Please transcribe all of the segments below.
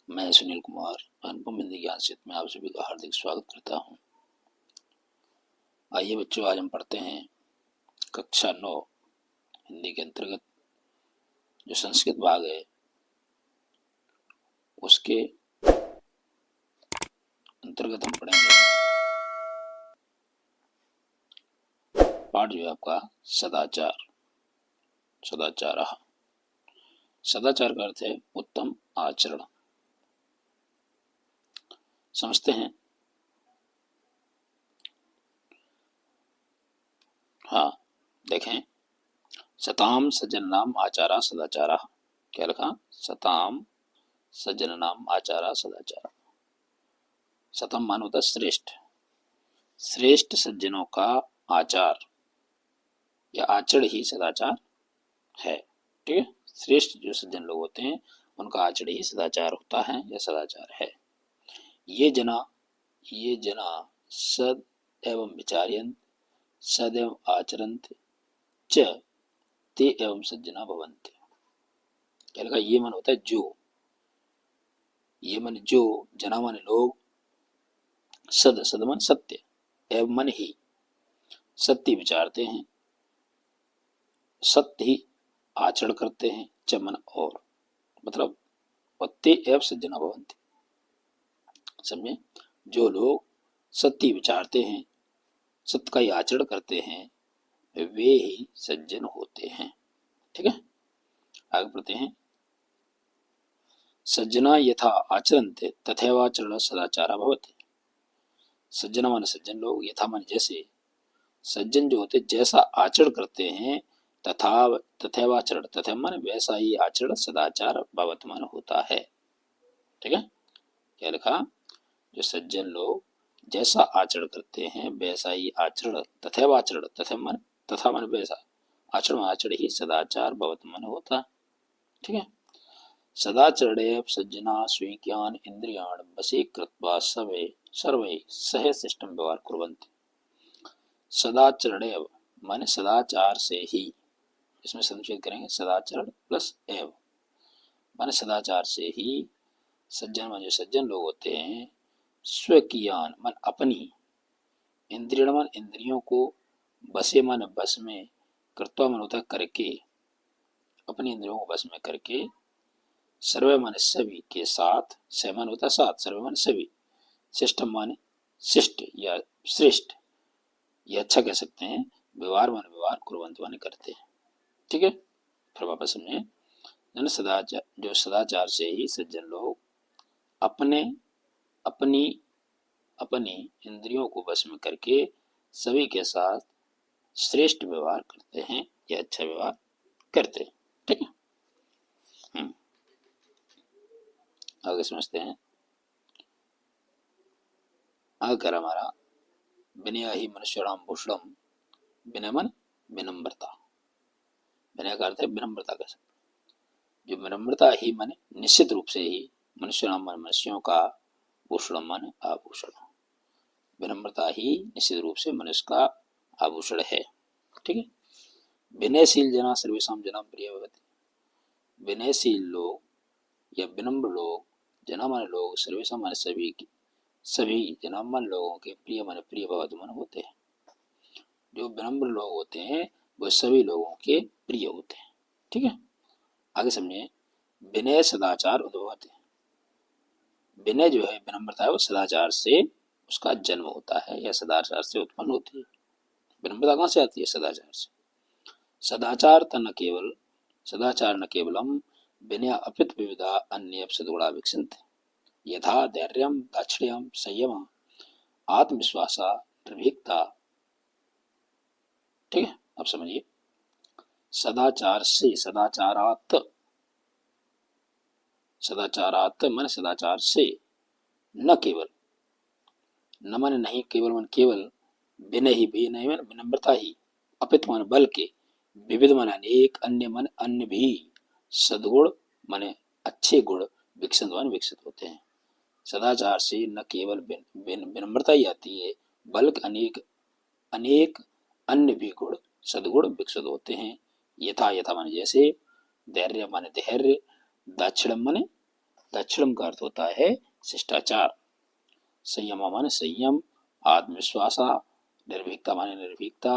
मैं सुनील कुमार अनुपम हिंदी ज्ञान क्षेत्र में आप सभी का हार्दिक स्वागत करता हूं। आइए बच्चों, आज हम पढ़ते हैं कक्षा 9 हिंदी के अंतर्गत जो संस्कृत भाग है उसके अंतर्गत हम पढ़ेंगे पाठ जो है आपका सदाचार। सदाचार का अर्थ है उत्तम आचरण। समझते हैं। हाँ, देखें, सताम सज्जनानाम आचारा सदाचारा। क्या लिखा? सताम सज्जनानाम आचारा सदाचारा। सतम मान होता श्रेष्ठ। श्रेष्ठ सज्जनों का आचार या आचरण ही सदाचार है। ठीक है, श्रेष्ठ जो सज्जन लोग होते हैं उनका आचरण ही सदाचार होता है या सदाचार है। ये जना सद एवं विचार्यन्त सदैव आचरन्त च ते एवं सज्जना भवन्ति। क्या लिखा? ये मन होता है जो, ये मन जो, जना मन लोग, सद मन सत्य, एवं मन ही, सत्य विचारते हैं, सत्य ही आचरण करते हैं, च मन और, मतलब ते एवं सज्जना भवन्ति। समझे? जो लोग सत्य विचारते हैं, सत्य का ही आचरण करते हैं, वे ही सज्जन होते हैं। ठीक है, आगे पढ़ते हैं। सज्जना यथा आचरन्ते तथैवाचरण सदाचारा भवति। सज्जना माने सज्जन लोग, यथा माने जैसे, सज्जन जो होते जैसा आचरण करते हैं, तथैवाचरण, तथा माने वैसा ही आचरण सदाचार भवति माने होता है। ठीक है, क्या लिखा? जो सज्जन लोग जैसा आचरण करते हैं वैसा ही आचरण, तथैवाचरण, तथा माने वैसा आचरण ही सदाचार भवति माने होता है। ठीक है, सदाचरणे सज्जना स्वीज्ञान इंद्रियाण वशीकृत्वा सर्वे सह शिष्टम व्यवहार कुर्वन्ति। सदाचरणे माने सदाचार से ही, इसमें संक्षेप करेंगे सदाचरण प्लस एव माने सदाचार से ही सज्जन मान जो सज्जन लोग होते हैं, स्वकीयान मन अपनी, इंद्रियण मन इंद्रियों को, बसे मन बस में, कृत्वा मन होता करके, अपनी इंद्रियों को बस में करके, सर्वे माने सभी के साथ, सहमान होता साथ, सर्वे माने सभी, शिष्टम माने शिष्ट या श्रेष्ठ, ये अच्छा कह सकते हैं, व्यवहार माने व्यवहार, कुर्वन्ति माने करते हैं। ठीक है, फिर वापस समझे। सदाचार जो सदाचार से ही सज्जन लोग अपनी इंद्रियों को बस में करके सभी के साथ श्रेष्ठ व्यवहार करते हैं या अच्छा व्यवहार करते हैं। ठीक है, आगे समझते हैं। आकर हमारा विनय ही मनुष्याणाम भूषणम, विनय मन विनम्रता, विनय का अर्थ है विनम्रता का सकते। जो विनम्रता ही माने निश्चित रूप से ही, मनुष्याणाम मन मनुष्यों का, भूषणम माने आभूषण, विनम्रता ही निश्चित रूप से मनुष्य का आभूषण है। ठीक है, विनयशील जना सर्वेशम जना प्रिय भवति। विनयशील लोग या विनम्र लोग, जना माने लोग, सर्वेशम माने सभी जना मन लोगों के प्रिय माने प्रिय भवति मन होते हैं। जो विनम्र लोग होते हैं वो सभी लोगों के प्रिय होते हैं। ठीक है, आगे समझिए। विनय सदाचार उद्भवति। विनय जो है, विनम्रता है, वो सदाचार से उसका जन्म होता है या सदाचार से उत्पन्न होती है। विनम्रता कहाँ से आती है? सदाचार से। सदाचार न केवलम विनय अपित विविधा अन्य सद्गुणा विकसन्ति। यथा धैर्यम, दाक्षिण्यम, संयम, आत्मविश्वास, निर्भीकता। ठीक है, अब समझिए। सदाचार से, सदाचारात मन सदाचार से, न केवल, न मन नहीं, केवल मन केवल, विनय ही, विनय मन विनम्रता ही, अपित मन बल्कि, विविध मन अनेक, अन्य मन अन्य भी, सद्गुण माने अच्छे गुण, विकसित मन विकसित होते हैं। सदाचार से न केवल विनम्रता ही आती है बल्कि अनेक अन्य भी गुण, सद्गुण विकसित होते हैं। यथा माने जैसे, धैर्य माने धैर्य, दाक्षिण्यम माने दक्षिणम का अर्थ होता है शिष्टाचार। संयम माने संयम, आत्मविश्वास, निर्भीकता माने निर्भीकता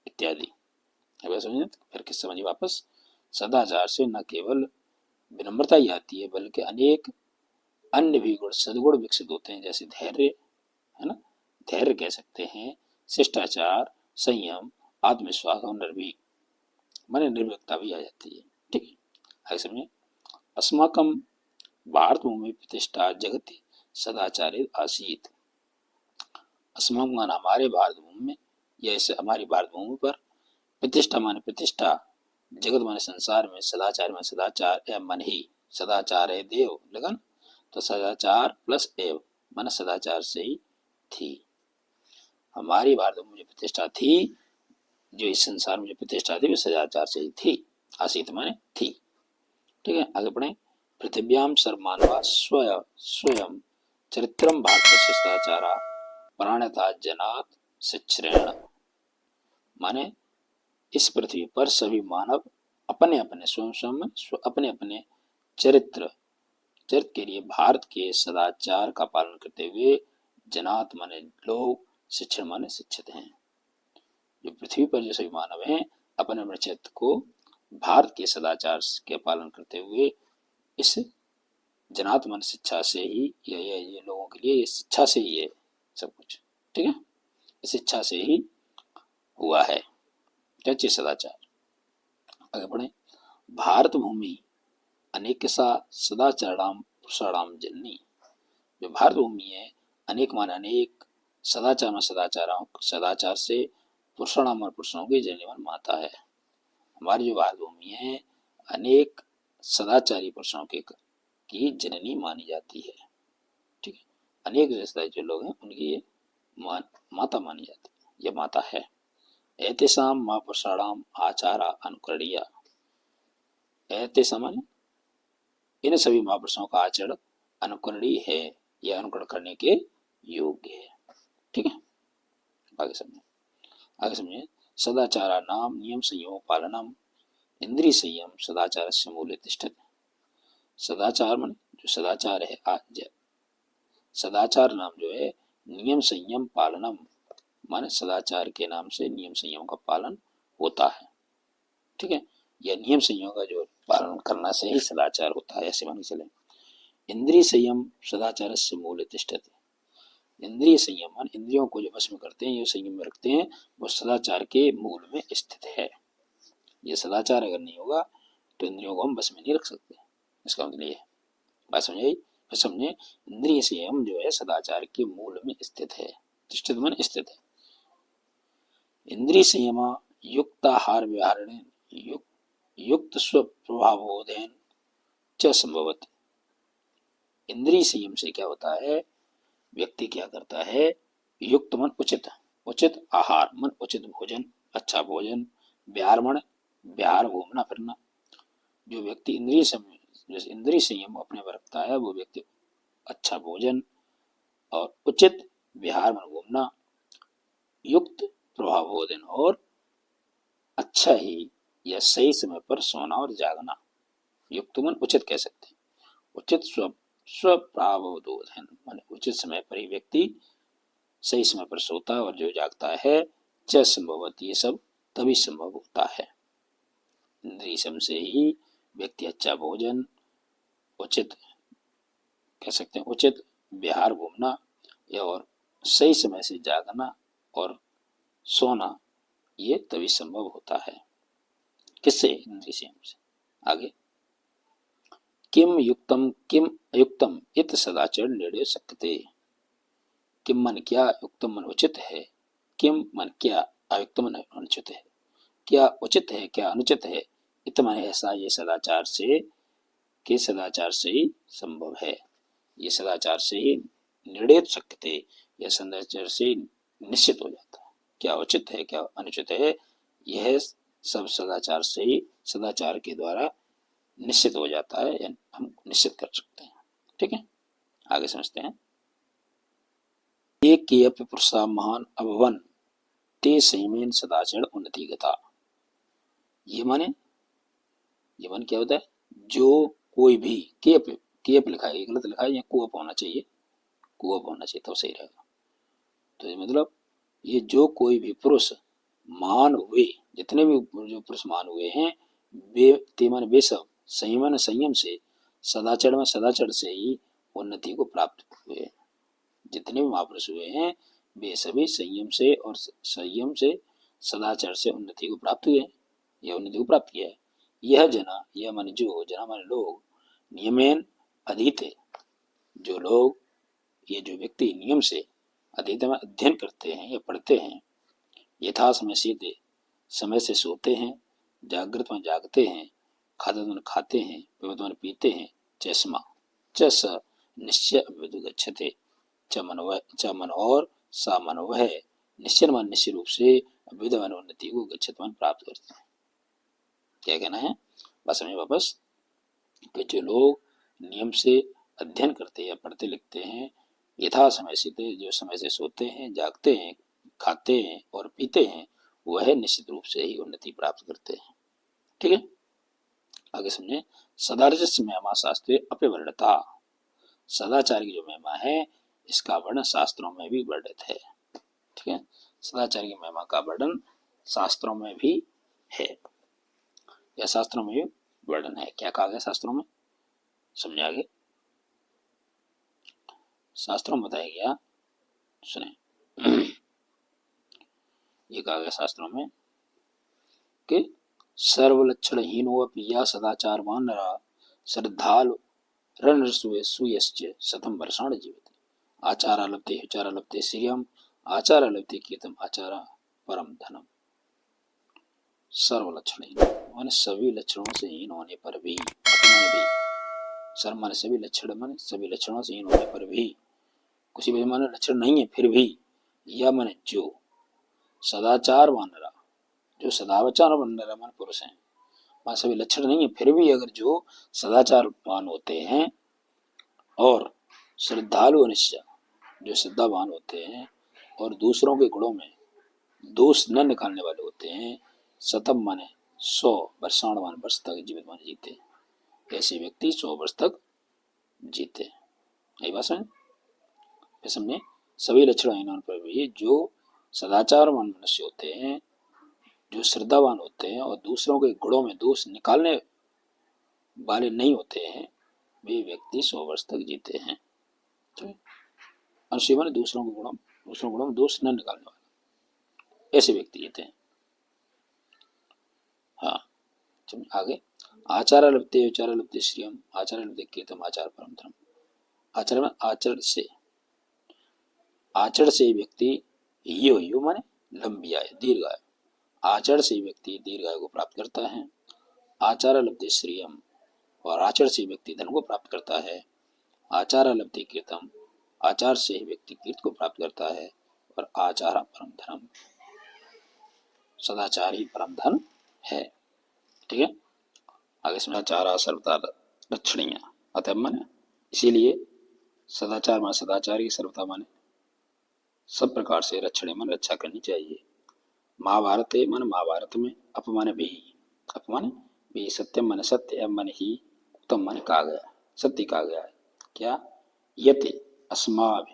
इत्यादि। समझे? फिर किस समझिए वापस। सदाचार से न केवल विनम्रता ही आती है बल्कि अनेक अन्य भी गुण सदगुण विकसित होते हैं, जैसे धैर्य, है ना, धैर्य कह सकते हैं, शिष्टाचार, संयम, आत्मविश्वास और निर्भीक माने निर्भीकता भी आ जाती है। ठीक है, आगे समझे। अस्माकम भारत भूमि प्रतिष्ठा जगति सदाचारित आसीत। अस्माकम माने हमारे भारत भूमि में, या ऐसे हमारी भारत भूमि पर, प्रतिष्ठा माने प्रतिष्ठा, जगत माने संसार में, सदाचार में सदाचार एवं मन ही, सदाचार है देव लगन, तो सदाचार प्लस एव माने सदाचार से ही थी। हमारी भारत भूमि में जो प्रतिष्ठा थी, जो इस संसार में जो प्रतिष्ठा थी, वो सदाचार से ही थी। आसीत माने थी। ठीक है, आगे पढ़े। पृथिव्याम सर्वमानवा स्वयं स्वयं चरित्रम भारत सदाचारा प्राणता जनात शिक्षण माने इस पृथ्वी पर सभी मानव अपने अपने स्वयं स्वयं अपने अपने चरित्र के लिए भारत के सदाचार का पालन करते हुए जनात माने लोग, शिक्षण माने शिक्षित हैं। जो पृथ्वी पर जो सभी मानव हैं अपने अपने चरित्र को भारत के सदाचार के पालन करते हुए इस जनात मन शिक्षा से ही ये लोगों के लिए, ये शिक्षा से ही है सब कुछ। ठीक है, इस शिक्षा से ही हुआ है क्या सदाचार। आगे बढ़े। भारत भूमि अनेक सदाचाराम पुरुषाणाम जननी। जो भारत भूमि है अनेक मान अनेक, सदाचार में सदाचार से पुरुषाणाम और पुरुषों की जननी मन माता है। हमारी जो भारत भूमि है अनेक सदाचारी पुरुषों के की जननी मानी जाती है। ठीक है, अनेक जो लोग हैं उनकी ये माता मानी जाती है, ये माता है। एतेषाम माँ पुरुषाणाम आचारा अनुकरणीय। एतेषाम इन सभी महापुरुषों का आचरण अनुकरणीय है, यह अनुकरण करने के योग्य है। ठीक है, आगे समझिए। सदाचारा नाम नियम संयम पालनम इंद्रिय संयम सदाचार से मूल्य तिष्ठति। सदाचार मन जो सदाचार है, आज सदाचार नाम जो है नियम संयम पालनम माने सदाचार के नाम से नियम संयम का पालन होता है। ठीक है, यह नियम संयम का जो पालन करना से ही सदाचार होता है, ऐसे मान के चले। इंद्रिय संयम सदाचार से मूल्य तिष्ठति। इंद्रिय संयम मान इंद्रियों को जो वश में करते हैं, ये संयम में रखते हैं, वो सदाचार के मूल में स्थित है। ये सदाचार अगर नहीं होगा तो इंद्रियों को हम बस में नहीं रख सकते। इसका मतलब ये बात समझे। फिर समझे, इंद्रिय संयम जो है सदाचार के मूल में स्थित है। तिष्ठित मन स्थित है। इंद्रिय संयम युक्त आहार व्यवहार युक्त स्वप्रभावोधन च संभवति। इंद्रिय संयम से क्या होता है, व्यक्ति क्या करता है, युक्त मन उचित, उचित आहार मन उचित भोजन, अच्छा भोजन, व्यवहार मन व्यवहार घूमना फिरना। जो व्यक्ति इंद्रिय संयम अपने में रखता है वो व्यक्ति अच्छा भोजन और उचित व्यवहार मन घूमना, युक्त प्रभावोधन और अच्छा ही या सही समय पर सोना और जागना। युक्त मन उचित कह सकते हैं, उचित स्वप्रावबोधन माने उचित समय पर ही व्यक्ति सही समय पर सोता और जो जागता है, च संभवत ये सब तभी संभव होता है। इंद्रिय सम से ही व्यक्ति अच्छा भोजन, उचित कह सकते हैं उचित व्यवहार घूमना या और सही समय से जागना और सोना, ये तभी संभव होता है। किससे? इंद्रिय संयम से। आगे किम युक्तम किम अयुक्तम इत सदाचरण निर्णय सकते। किम मन क्या, युक्तम मन उचित है, किम मन क्या, अयुक्तम मन अनुचित है। क्या उचित है क्या अनुचित है, इत मन ऐसा ये सदाचार से के सदाचार से ही संभव है। ये सदाचार से ही निर्णय सकते, यह सदाचार से निश्चित हो जाता है। क्या उचित है क्या अनुचित है, यह सब सदाचार से ही, सदाचार के द्वारा निश्चित हो जाता है या हम निश्चित कर सकते हैं। ठीक है, आगे समझते हैं। एक पुरुषा महान अभवन ते संयमेन सदाचरण उन्नति गता। ये मन क्या होता है, जो कोई भी के केप लिखा है, ये गलत लिखा है, यहाँ कुअप होना चाहिए, कुअप होना चाहिए तो सही रहेगा। तो ये मतलब ये जो कोई भी पुरुष मान हुए, जितने भी जो पुरुष मान हुए हैं, ते मन वे सब संयमन संयम से, सदाचरण में सदाचरण से ही उन्नति को प्राप्त हुए। जितने भी महापुरुष हुए हैं वे सभी संयम से और संयम से सदाचार से उन्नति को प्राप्त हुए, यह उन्नति को प्राप्त किया है। यह जना, यह मन जो, जना मन लोग, नियमेन अधीते, जो लोग, ये जो व्यक्ति नियम से अधीत में अध्ययन करते हैं या पढ़ते हैं, यथा समय सीते, समय से सोते हैं, जागृत में जागते हैं, खादत में खाते हैं, पिबत में पीते हैं, चश्मा च स निश्चय अभ्युदु गच्छते, च मन और सा मन वह निश्चय मन निश्चय रूप से अभ्युदय मन उन्नति को गच्छत मन प्राप्त करते हैं। क्या कहना है बस में वापस कि जो लोग नियम से अध्ययन करते या पढ़ते लिखते हैं, यथा समय से, जो समय से सोते हैं, जागते हैं, खाते हैं और पीते हैं, वह निश्चित रूप से ही उन्नति प्राप्त करते हैं। ठीक है, आगे समझे। सदाचार्य महिमा शास्त्रे अपवर्णता, सदाचार की जो महिमा है इसका वर्णन शास्त्रों में भी वर्णित है। ठीक है, सदाचार की महिमा का वर्णन शास्त्रों में भी है, या शास्त्रों में भी वर्णन है। क्या कहा गया शास्त्रों में, समझे आगे। शास्त्रों में बताया गया, सुने ये कहा गया शास्त्रों में कि सर्वलक्षणहीनोऽपि या सदाचारवान् नरः श्रद्धालु रणसूयश्च शतं वर्षाणि जीवति, आचारालब्धे विचारालब्धे श्रियम्, आचारालब्धे कीर्तम्, आचारा परम धनम। सर्वलक्षणहीन माने सभी लक्षणों से हीन होने पर भी, सर्व माने सभी लक्षण, माने सभी लक्षणों से हीन होने पर भी, कुछ भी माने लक्षण नहीं है फिर भी, यह माने जो सदाचार वानरा, जो सदाचार वानरा मान पुरुष हैं, मान सभी लक्षण नहीं है फिर भी अगर जो सदाचारवान होते हैं और श्रद्धालु अनिश्चय, जो श्रद्धावान होते हैं और दूसरों के गुणों में दोष न निकालने वाले होते हैं, शतम माने 100 वर्षाण मान वर्ष तक जीवित माने जीते, ऐसे व्यक्ति 100 वर्ष तक जीते। यही बात समझे। सभी लक्षण पर भी जो सदाचारवान मनुष्य होते हैं, जो श्रद्धावान होते हैं और दूसरों के गुणों में दोष निकालने वाले नहीं होते हैं, वे व्यक्ति 100 वर्ष तक जीते हैं। अनुशीवन दूसरों गुणों में दोष न निकालने वाले ऐसे व्यक्ति जीते हैं। हाँ, आगे आचार लब्धे विचार लब्धे श्रियम, आचार लब्धे कीर्तम, आचार परम धर्म। आचार में आचरण से व्यक्ति यो माने लंबी आयु, दीर्घ आयु, आचरण से व्यक्ति दीर्घ आयु को प्राप्त करता है। आचार लब्धे श्रियम, और आचरण से व्यक्ति धन को प्राप्त करता है। आचार लब्धे कीर्तम, आचार से व्यक्ति कीर्त को प्राप्त करता है। और आचार परम धर्म, सदाचार ही परम धन है। ठीक है, आगे सदाचार सर्वता लक्षणीय, अतः माने इसीलिए सदाचार माने सदाचार की सर्वता माने सब प्रकार से रक्षण मन रक्षा करनी चाहिए। महाभारत मन महाभारत में अपमान भी, अपमान भी सत्यम मन सत्य मन ही उत्तम मन कहा गया, सत्य कहा गया है। क्या यते अस्माभ,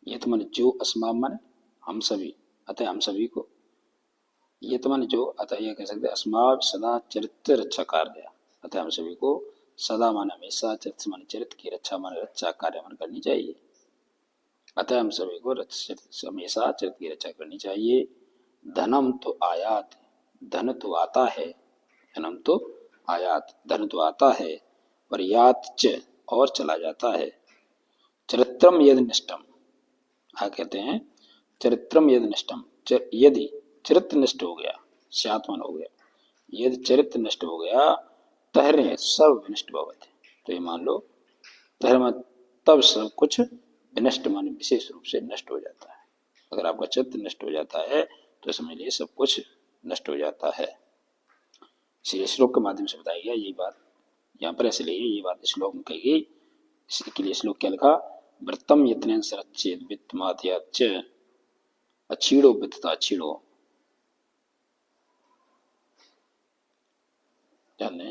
यत मन जो, अस्माभ मन हम सभी, अतः हम सभी को, यत मन जो, अतः यह कह सकते अस्माभ सदा चरित्र रक्षा कार्य, अतः हम सभी को सदा मन हमेशा चरित्र मन चरित्र की रक्षा मन रक्षा कार्य मन करनी चाहिए। अतः हम सभी को हमेशा चरित्र की रक्षा करनी चाहिए। धनम तो आयात, धन तो आता है, धनम तो आयात, धन तो आता है, पर यात च और चला जाता है। चरित्रम यदि निष्ठम, कहते हैं चरित्रम यदि निष्ठम, यदि चरित्र नष्ट हो गया, स्यात्मन हो गया, यदि चरित्र नष्ट हो गया तहरे सब विनष्ट भवति, तो ये मान लो धर्म तब सब कुछ विनष्ट मान विशेष रूप से नष्ट हो जाता है। अगर आपका चरित्र नष्ट हो जाता है तो समझ लीजिए सब कुछ नष्ट हो जाता है। इसीलिए श्लोक के माध्यम से बताया गया यही बात, यहाँ पर ऐसे लिए ये बात श्लोक में कही गई। इसके लिए श्लोक क्या लिखा, व्रतम यत्न सरच्छेद वित्तमाद्याच अच्छीड़ो वित्तता अच्छीड़ो, जाने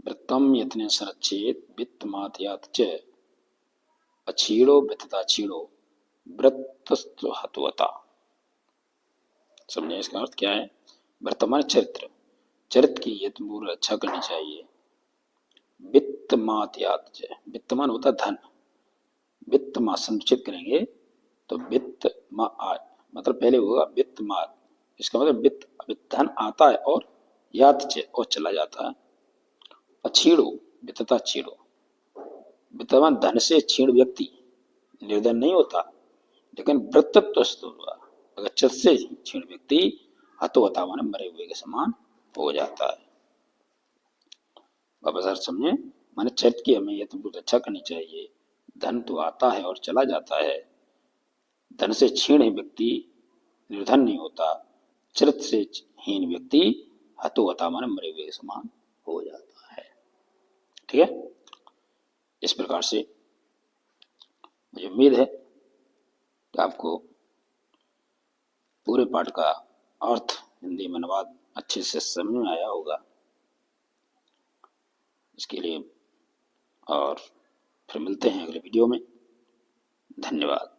वृत्तम यत्ने संरक्षेत वित्तमात्यात च अछीड़ो वित्तता छीड़ो वृत्तस्तु हतवता। समझे इसका अर्थ क्या है? वर्तमान चरित्र, चरित्र की यत्नपूर्व रक्षा करनी चाहिए। वित्तमात्यात च, वित्तमान होता धन, वित्त मा संरक्षित करेंगे तो वित्त मा मतलब पहले होगा वित्त मा, इसका मतलब वित्त धन आता है और यात च और चला जाता है। अछीड़ो वित्तता छीड़ो, वित्तवान धन से छीण व्यक्ति निर्धन नहीं होता, लेकिन वृत्तत्व हुआ अगर चत से छीण व्यक्ति हतोहता माने मरे हुए के समान हो जाता है। वापस अर्थ समझे, माने चरित्र की हमें यत्न रक्षा करनी चाहिए। धन तो आता है और चला जाता है, धन से छीण व्यक्ति निर्धन नहीं होता, चरित्र से हीन व्यक्ति हतोहता माने मरे हुए के समान हो जाता है। ठीक है, इस प्रकार से मुझे उम्मीद है कि आपको पूरे पाठ का अर्थ हिंदी में अनुवाद अच्छे से समझ में आया होगा। इसके लिए और फिर मिलते हैं अगले वीडियो में। धन्यवाद।